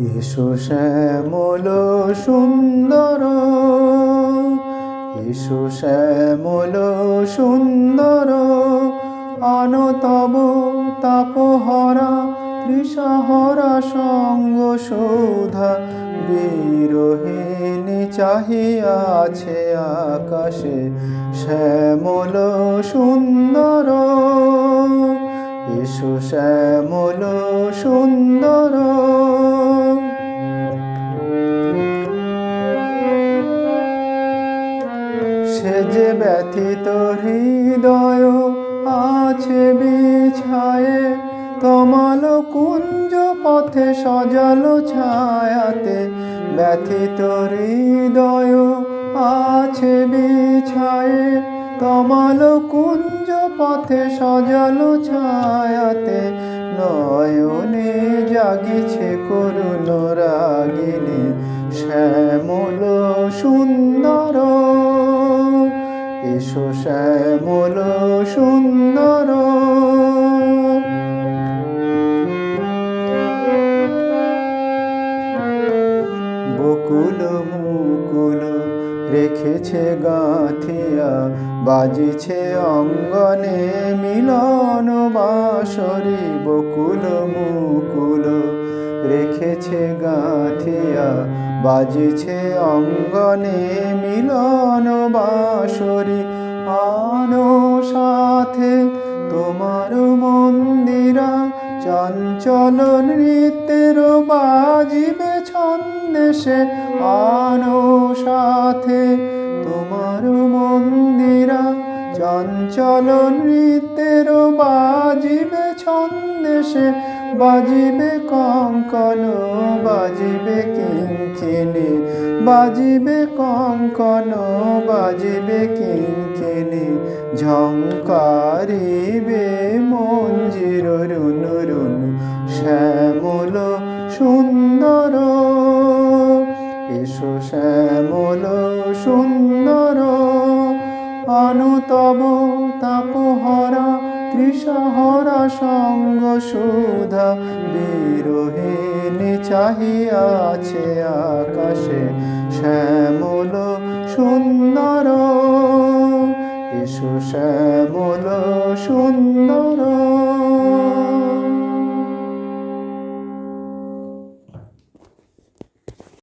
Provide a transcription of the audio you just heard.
এসো শ্যামল সুন্দর, এসো শ্যামল সুন্দর, আনতব তাপহরা তৃষাহরা সঙ্গ শোধা বিরোহিণী চাহিয়াছে আকাশে শ্যামল সুন্দর। এসো শ্যামল সুন্দর, সে যে ব্যথিত হৃদয় আছে বিছায়ে, তমাল কুঞ্জ পথে সজালো ছায়াতে। ব্যথিত হৃদয় আছে বিছায়ে, তমাল কুঞ্জ পথে সজালো ছায়াতে। নয়নে জাগিছে করুণ রাগিনী শ্যামল সুন্দর। এসো শ্যামল সুন্দর, বকুল মুকুল রেখেছে গাঁথিয়া, বাজিছে অঙ্গনে মিলন বাঁশরি। বকুল মুকুল রেখেছে গাঁথিয়া, বাজিছে অঙ্গনে মিলন বাঁশরি। আনো সাথে তোমার মন্দিরা, চঞ্চল নৃত্যের বাজিবে ছন্দেশে। আনো সাথে তোমার মন্দিরা, চঞ্চল নৃত্যের বাজিবে ছন্দেশে। বাজিবে কঙ্কন, বাজিবে কিঙ্কিণী, বাজিবে কঙ্কন, বাজিবে কিঙ্কিণী। ঝঙ্কারিবে মঞ্জির রুনু রুনু শ্যামল সুন্দর। এসো শ্যামল সুন্দর, আনুতব তাপহরা তৃষাহরা সঙ্গ সুধা বিরোহিণী চাহিয়াছে আকাশে শ্যামল সুন্দর। এসো শ্যামল সুন্দর।